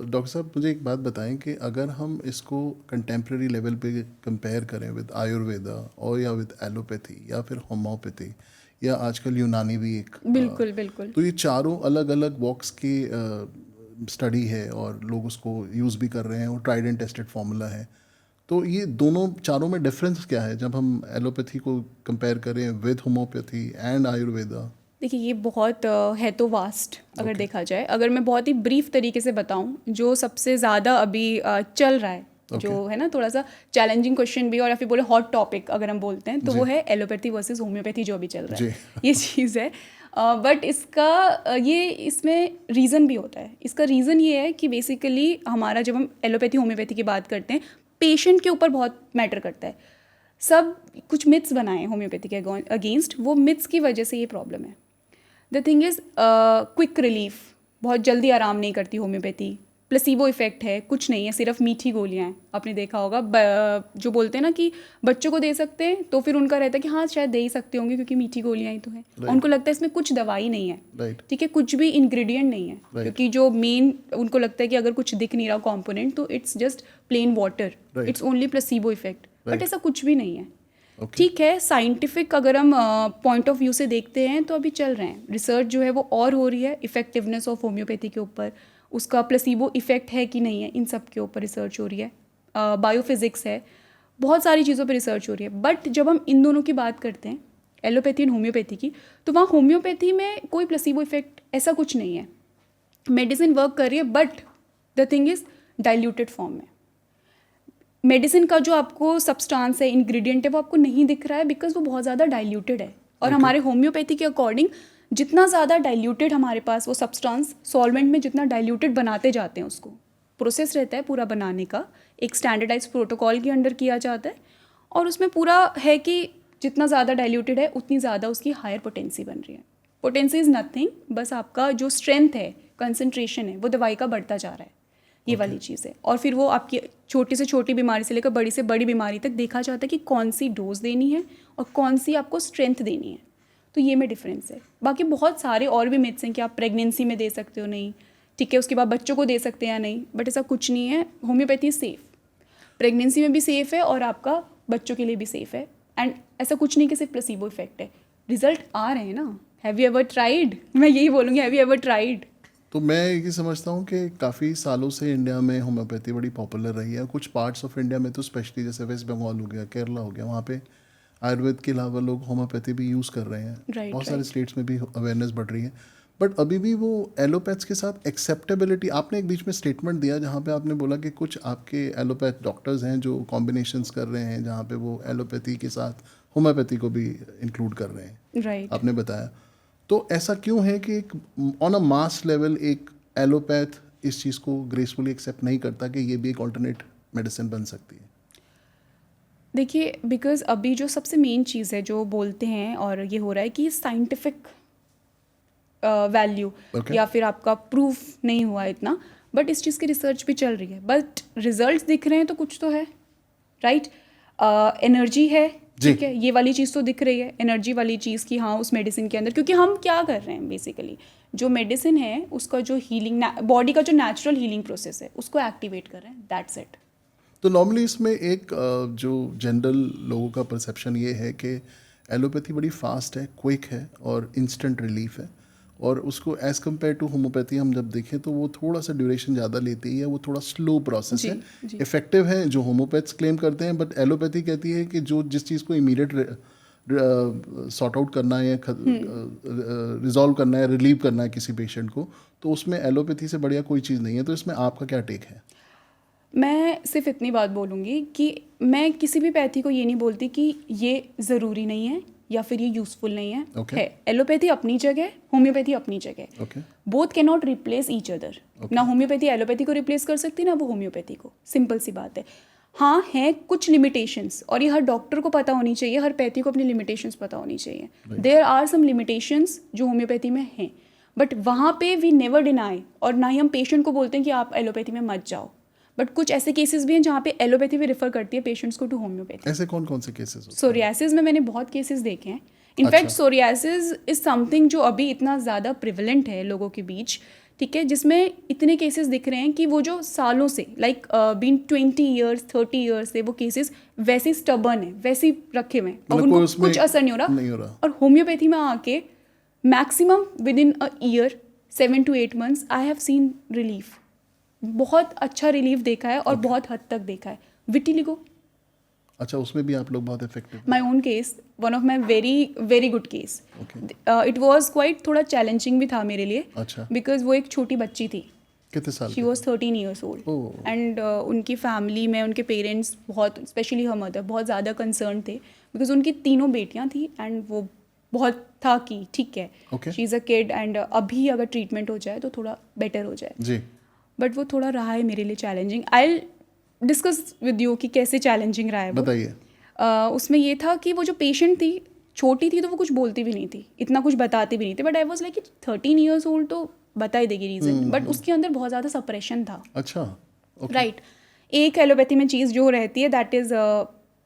Doctor साहब मुझे एक बात बताएं कि अगर हम इसको कंटेम्प्रेरी लेवल पे कंपेयर करें विद आयुर्वेदा और या विद एलोपैथी या फिर होम्योपैथी या आजकल यूनानी भी एक बिल्कुल बिल्कुल। तो ये चारों अलग अलग वॉक्स की स्टडी है और लोग उसको यूज़ भी कर रहे हैं और ट्राइड एंड टेस्टेड फार्मूला है। तो ये दोनों चारों में डिफरेंस क्या है जब हम एलोपैथी को कंपेयर करें विद होम्योपैथी एंड आयुर्वेदा? देखिए ये बहुत है तो वास्ट अगर Okay. देखा जाए। अगर मैं बहुत ही ब्रीफ तरीके से बताऊं, जो सबसे ज़्यादा अभी चल रहा है, जो Okay. है ना थोड़ा सा चैलेंजिंग क्वेश्चन भी और या फिर बोले हॉट टॉपिक अगर हम बोलते हैं, तो जी वो है एलोपैथी वर्सेस होम्योपैथी जो अभी चल रहा जी है। ये चीज़ है। बट इसका ये इसमें रीज़न भी होता है। इसका रीज़न ये है कि बेसिकली हमारा जब हम एलोपैथी होम्योपैथी की बात करते हैं, पेशेंट के ऊपर बहुत मैटर करता है। सब कुछ मिथ्स बनाए हैं होम्योपैथी के अगेंस्ट, वो मिथ्स की वजह से ये प्रॉब्लम है। The thing is quick relief, बहुत जल्दी आराम नहीं करती होम्योपैथी। प्लेसिबो इफेक्ट है, कुछ नहीं है, सिर्फ मीठी गोलियां हैं। आपने देखा होगा जो बोलते हैं ना कि बच्चों को दे सकते हैं, तो फिर उनका रहता है कि हाँ शायद दे ही सकते होंगे क्योंकि मीठी गोलियां ही तो हैं। Right. उनको लगता है इसमें कुछ दवाई नहीं है, राइट ठीक है, कुछ भी इंग्रेडिएंट नहीं है। Right. क्योंकि जो मेन उनको लगता है कि अगर कुछ दिख नहीं रहा कॉम्पोनेंट तो it's just plain water, Right. It's only placebo effect. But Right. ऐसा कुछ भी नहीं है। Okay. ठीक है, साइंटिफिक अगर हम पॉइंट ऑफ व्यू से देखते हैं तो अभी चल रहे हैं, रिसर्च जो है वो और हो रही है इफेक्टिवनेस ऑफ होम्योपैथी के ऊपर, उसका प्लेसिबो इफेक्ट है कि नहीं है, इन सब के ऊपर रिसर्च हो रही है। बायोफिजिक्स है, बहुत सारी चीज़ों पे रिसर्च हो रही है। बट जब हम इन दोनों की बात करते हैं, एलोपैथी एंड होम्योपैथी की, तो वहाँ होम्योपैथी में कोई प्लेसिबो इफेक्ट ऐसा कुछ नहीं है। मेडिसिन वर्क कर रही है, but the thing is diluted form में। मेडिसिन का जो आपको सब्सटेंस है, इंग्रेडिएंट है, वो आपको नहीं दिख रहा है बिकॉज वो बहुत ज़्यादा डाइल्यूटेड है। और Okay. हमारे होम्योपैथी के अकॉर्डिंग जितना ज़्यादा डाइल्यूटेड हमारे पास वो सब्सटेंस सॉल्वेंट में जितना डाइल्यूटेड बनाते जाते हैं, उसको प्रोसेस रहता है पूरा बनाने का, एक स्टैंडर्डाइज प्रोटोकॉल के अंडर किया जाता है। और उसमें पूरा है कि जितना ज़्यादा डाइल्यूटेड है उतनी ज़्यादा उसकी हायर पोटेंसी बन रही है। पोटेंसी इज़ नथिंग, बस आपका जो स्ट्रेंथ है, कंसंट्रेशन है, वो दवाई का बढ़ता जा रहा है। ये वाली चीज़ है। और फिर वो आपकी छोटी से छोटी बीमारी से लेकर बड़ी से बड़ी बीमारी तक देखा जाता है कि कौन सी डोज देनी है और कौन सी आपको स्ट्रेंथ देनी है। तो ये में डिफरेंस है। बाकी बहुत सारे और भी मिथ्स हैं कि आप प्रेगनेंसी में दे सकते हो, नहीं, ठीक है, उसके बाद बच्चों को दे सकते हैं या नहीं, बट ऐसा कुछ नहीं है। होम्योपैथी सेफ़, प्रेगनेंसी में भी सेफ़ है और आपका बच्चों के लिए भी सेफ़ है। एंड ऐसा कुछ नहीं कि सिर्फ प्लेसिबो इफेक्ट है, रिजल्ट आ रहे हैं ना। Have you ever tried? मैं यही बोलूँगी, हैव यू एवर ट्राइड? तो मैं ये समझता हूँ कि काफ़ी सालों से इंडिया में होम्योपैथी बड़ी पॉपुलर रही है। कुछ पार्ट्स ऑफ इंडिया में तो स्पेशली जैसे वेस्ट बंगाल हो गया, केरला हो गया, वहाँ पे आयुर्वेद के अलावा लोग होम्योपैथी भी यूज़ कर रहे हैं। Right, बहुत सारे right. स्टेट्स में भी अवेयरनेस बढ़ रही है। बट अभी भी वो एलोपैथ्स के साथ एक्सेप्टेबिलिटी, आपने एक बीच में स्टेटमेंट दिया जहाँ पे आपने बोला कि कुछ आपके एलोपैथ डॉक्टर्स हैं जो कॉम्बिनेशंस कर रहे हैं जहाँ पे वो एलोपैथी के साथ होम्योपैथी को भी इंक्लूड कर रहे हैं, राइट। आपने बताया। तो ऐसा क्यों है कि ऑन अ मास लेवल एक एलोपैथ इस चीज़ को ग्रेसफुली एक्सेप्ट नहीं करता कि ये भी एक ऑल्टरनेट मेडिसिन बन सकती है? देखिए, बिकॉज अभी जो सबसे मेन चीज़ है जो बोलते हैं और ये हो रहा है कि साइंटिफिक वैल्यू Okay. या फिर आपका प्रूफ नहीं हुआ इतना, बट इस चीज़ की रिसर्च भी चल रही है, बट रिजल्ट्स दिख रहे हैं तो कुछ तो है, राइट? एनर्जी है, जी। ठीक है, ये वाली चीज़ तो दिख रही है, एनर्जी वाली चीज़ की, हाँ, उस मेडिसिन के अंदर। क्योंकि हम क्या कर रहे हैं बेसिकली, जो मेडिसिन है उसका जो हीलिंग, बॉडी का जो नेचुरल हीलिंग प्रोसेस है उसको एक्टिवेट कर रहे हैं, दैट्स इट। तो नॉर्मली इसमें एक जो जनरल लोगों का परसेप्शन ये है कि एलोपैथी बड़ी फास्ट है, क्विक है और इंस्टेंट रिलीफ है, और उसको एज़ कम्पेयर टू होम्योपैथी हम जब देखें तो वो थोड़ा सा ड्यूरेशन ज़्यादा लेती है, वो थोड़ा स्लो प्रोसेस जी, है। जी। इफेक्टिव है जो होम्योपैथ्स क्लेम करते हैं, बट एलोपैथी कहती है कि जो जिस चीज़ को इमीडिएट सॉर्ट आउट करना है या रिजॉल्व करना है, रिलीव करना है किसी पेशेंट को, तो उसमें एलोपैथी से बढ़िया कोई चीज़ नहीं है। तो इसमें आपका क्या टेक है? मैं सिर्फ इतनी बात बोलूँगी कि मैं किसी भी पैथी को ये नहीं बोलती कि ये ज़रूरी नहीं है या फिर ये यूज़फुल नहीं है। Okay. है, एलोपैथी अपनी जगह, होम्योपैथी अपनी जगह। Okay both can not replace each other. ना होम्योपैथी एलोपैथी को रिप्लेस कर सकती, ना वो होम्योपैथी को। सिंपल सी बात है। हाँ, हैं कुछ लिमिटेशंस, और ये हर डॉक्टर को पता होनी चाहिए, हर पैथी को अपनी लिमिटेशंस पता होनी चाहिए। देयर आर सम लिमिटेशंस जो होम्योपैथी में हैं, बट वहाँ पे वी नेवर डिनाई, और ना ही हम पेशेंट को बोलते हैं कि आप एलोपैथी में मत जाओ। बट कुछ ऐसे केसेस भी हैं जहाँ पे एलोपैथी भी रेफर करती है पेशेंट्स को टू होम्योपैथी। ऐसे कौन कौन से केसेस होते हैं? सोरियासिस में मैंने बहुत केसेस देखे हैं। इनफैक्ट सोरियासिस इज समथिंग जो अभी इतना ज़्यादा प्रिवलेंट है लोगों के बीच, ठीक है, जिसमें इतने केसेस दिख रहे हैं कि वो जो सालों से लाइक बीन 20 ईयर्स 30 ईयर्स से वो केसेस वैसे स्टबर्न है, वैसे ही रखे हुए हैं और मतलब उनको कुछ असर नहीं हो रहा। और होम्योपैथी में आके maximum with in a year 7 to 8 months I have seen relief, बहुत अच्छा रिलीफ देखा है और बहुत हद तक देखा है। विटिलिगो, अच्छा, उसमें भी आप लोग बहुत effective. My own case, one of my very good case. It was quite थोड़ा चैलेंजिंग भी था मेरे लिए, अच्छा, बिकॉज वो एक छोटी बच्ची थी। कितने साल? She was 13 years old and उनकी फैमिली में उनके पेरेंट्स बहुत, स्पेशली हर मदर, बहुत ज़्यादा कंसर्न थे बिकॉज उनकी तीनों बेटियां थी एंड वो बहुत था कि ठीक है she is a kid and अभी अगर ट्रीटमेंट हो जाए तो थोड़ा बेटर हो जाए जी। बट वो थोड़ा रहा है मेरे लिए challenging. I discuss with you कि कैसे चैलेंजिंग रहा है वो। बताइए। उसमें ये था कि वो जो पेशेंट थी छोटी थी तो वो कुछ बोलती भी नहीं थी, इतना कुछ बताती भी नहीं थी, but I was like 13 years old तो बता ही देगी रीज़न, बट उसके अंदर बहुत ज़्यादा सप्रेशन था। अच्छा, राइट। एक एलोपैथी में चीज़ जो रहती है दैट इज़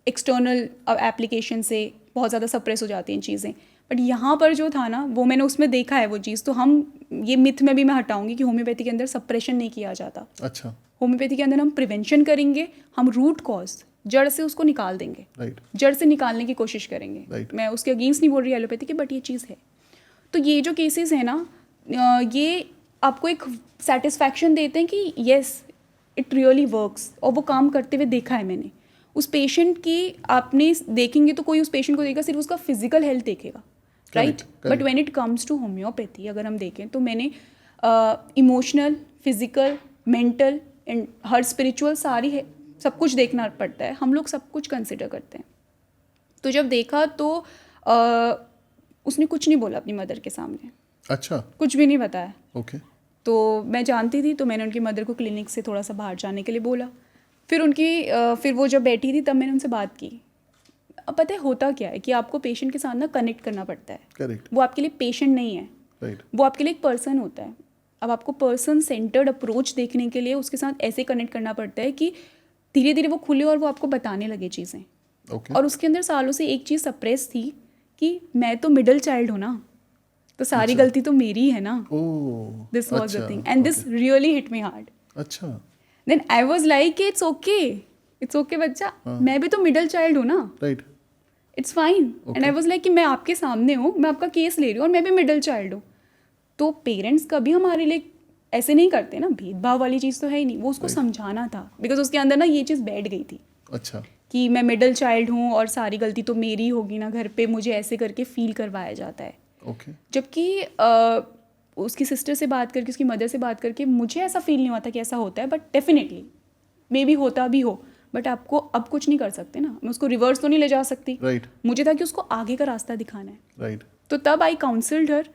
एक्सटर्नल एप्लीकेशन से बहुत ज़्यादा सप्रेस हो जाती हैं चीज़ें, बट यहाँ पर जो था ना वो मैंने उसमें देखा है वो चीज़। तो हम ये मिथ में भी मैं हटाऊंगी कि होम्योपैथी के अंदर सप्रेशन नहीं किया जाता। अच्छा, होम्योपैथी के अंदर हम प्रिवेंशन करेंगे, हम रूट कॉज जड़ से उसको निकाल देंगे, राइट, जड़ से निकालने की कोशिश करेंगे। Right. मैं उसके अगेंस्ट नहीं बोल रही एलोपैथी की, बट ये चीज़ है। तो ये जो केसेस है ना ये आपको एक सेटिस्फैक्शन देते हैं कि येस इट रियली वर्क्स, और वो काम करते हुए देखा है मैंने। उस पेशेंट की आपने देखेंगे तो कोई उस पेशेंट को देखेगा सिर्फ उसका फिजिकल हेल्थ देखेगा, right, but when it comes to homeopathy अगर हम देखें तो मैंने इमोशनल, फिजिकल, मेंटल एंड हर स्पिरिचुअल सारी है, सब कुछ देखना पड़ता है। हम लोग सब कुछ कंसिडर करते हैं। तो जब देखा तो उसने कुछ नहीं बोला अपनी मदर के सामने। अच्छा, कुछ भी नहीं बताया। ओके। तो मैं जानती थी तो मैंने उनकी मदर को क्लिनिक से थोड़ा सा बाहर जाने के लिए बोला। फिर फिर वो जब बैठी थी तब मैंने उनसे बात की। अब पता है होता क्या है कि आपको पेशेंट के साथ ना कनेक्ट करना पड़ता है। करेक्ट। वो आपके लिए पेशेंट नहीं है, राइट, वो आपके लिए एक पर्सन होता है। अब आपको पर्सन सेंटर्ड अप्रोच देखने के लिए उसके साथ ऐसे कनेक्ट करना पड़ता है कि धीरे धीरे वो खुले और वो आपको बताने लगे चीज़ें। ओके। और उसके अंदर सालों से एक चीज़ सप्रेस थी कि मैं तो मिडिल चाइल्ड हूँ ना, तो सारी गलती तो मेरी है ना। Oh, this was the thing and this really hit me hard. अच्छा, then I was like it's okay बच्चा, मैं भी तो मिडिल चाइल्ड हूँ ना, right, it's fine. And I was like कि मैं आपके सामने हूँ, मैं आपका केस ले रही हूँ और मैं भी मिडिल चाइल्ड हूँ। तो पेरेंट्स कभी हमारे लिए ऐसे नहीं करते ना, भेदभाव वाली चीज़ तो है ही नहीं। वो उसको समझाना था बिकॉज उसके अंदर ना ये चीज़ बैठ गई थी। अच्छा, कि मैं मिडिल चाइल्ड हूँ और सारी गलती तो मेरी होगी ना, घर पे मुझे ऐसे करके फील करवाया जाता है। ओके। जबकि उसकी सिस्टर से बात करके, उसकी मदर से बात करके मुझे ऐसा फील नहीं हुआ था कि ऐसा होता है, बट डेफिनेटली मे बी होता भी हो, बट आपको अब कुछ नहीं कर सकते ना, मैं उसको रिवर्स तो नहीं ले जा सकती। राइट, मुझे था कि उसको आगे का रास्ता दिखाना है। राइट, तो तब I counselled her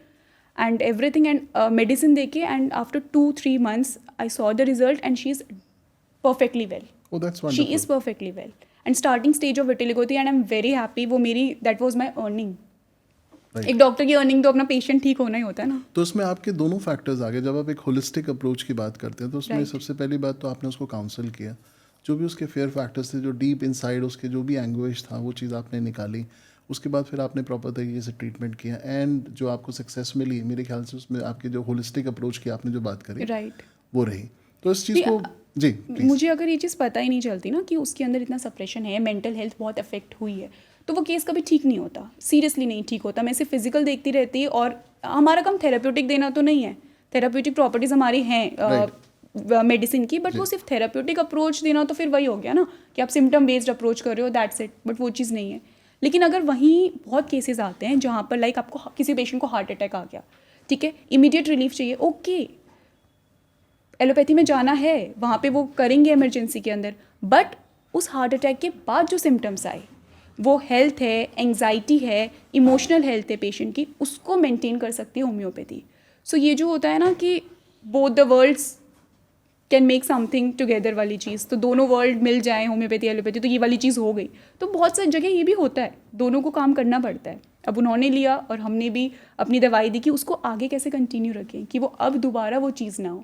and everything and medicine देके, and after 2-3 months I saw the result and she is perfectly well. Oh that's she wonderful. Is perfectly well and starting stage of vitiligo थी and I am very happy. वो मेरी, that was my earning. Right. एक doctor की earning तो अपना patient ठीक होना ही होता है ना। तो इसमें आपके दोनों फैक्टर्स आ गए। जब आप एक होलिस्टिक अप्रोच की बात करते हैं तो उसमें Right. सबसे पहली बात तो आपने उसको काउंसल किया, जो भी उसके फेयर फैक्टर्स थे, जो डीप इनसाइड उसके जो भी एंग्विश था, वो चीज़ आपने निकाली। उसके बाद फिर आपने प्रॉपर तरीके से ट्रीटमेंट किया एंड जो आपको सक्सेस मिली, मेरे ख्याल से उसमें आपकी जो होलिस्टिक अप्रोच की आपने जो बात करी, राइट, वो रही। तो इस चीज़ को जी please. मुझे अगर ये चीज़ पता ही नहीं चलती ना कि उसके अंदर इतना सप्रेशन है, मेंटल हेल्थ बहुत अफेक्ट हुई है, तो वो केस कभी ठीक नहीं होता, सीरियसली नहीं ठीक होता। मैं सिर्फ फिजिकल देखती रहती, और हमारा काम थेराप्यूटिक देना तो नहीं है। थेराप्यूटिक प्रॉपर्टीज़ हमारी हैं मेडिसिन की, बट वो सिर्फ थेराप्यूटिक अप्रोच देना तो फिर वही हो गया ना कि आप सिम्टम बेस्ड अप्रोच कर रहे हो, दैट्स इट, बट वो चीज़ नहीं है। लेकिन अगर वहीं बहुत केसेस आते हैं जहाँ पर लाइक आपको किसी पेशेंट को हार्ट अटैक आ गया, ठीक है, इमीडिएट रिलीफ चाहिए, ओके, एलोपैथी में जाना है, वहाँ पे वो करेंगे इमरजेंसी के अंदर, बट उस हार्ट अटैक के बाद जो सिम्टम्स आए, वो हेल्थ है, एंग्जाइटी है, इमोशनल हेल्थ है पेशेंट की, उसको मेंटेन कर सकती है होम्योपैथी। सो ये जो होता है ना कि both the worlds can make something together वाली चीज़, तो दोनों वर्ल्ड मिल जाएं, होम्योपैथी एलोपैथी, तो ये वाली चीज़ हो गई। तो बहुत सारी जगह ये भी होता है, दोनों को काम करना पड़ता है। अब उन्होंने लिया और हमने भी अपनी दवाई दी कि उसको आगे कैसे कंटिन्यू रखें कि वो अब दोबारा वो चीज़ ना हो।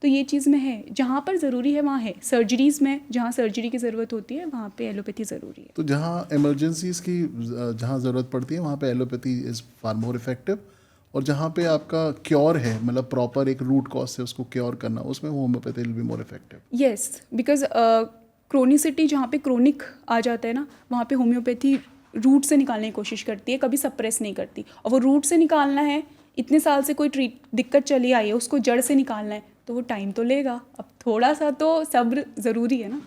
तो ये चीज़ में है, जहाँ पर ज़रूरी है वहाँ है, सर्जरीज़ में जहाँ सर्जरी की ज़रूरत होती है वहाँ पे एलोपैथी ज़रूरी है। तो जहाँ इमरजेंसीज की जहाँ ज़रूरत पड़ती है वहाँ पे allopathy is far more effective, और जहाँ पे आपका क्योर है, मतलब प्रॉपर एक रूट कॉज से उसको क्योर करना, उसमें homeopathy will be more effective. Yes, because chronicity जहाँ पे क्रोनिक आ जाता है ना, वहाँ पे होम्योपैथी रूट से निकालने की कोशिश करती है, कभी सप्रेस नहीं करती। और वो रूट से निकालना है, इतने साल से कोई दिक्कत चली आई है, उसको जड़ से निकालना है, तो वो टाइम तो लेगा। अब थोड़ा सा तो सब्र ज़रूरी है ना।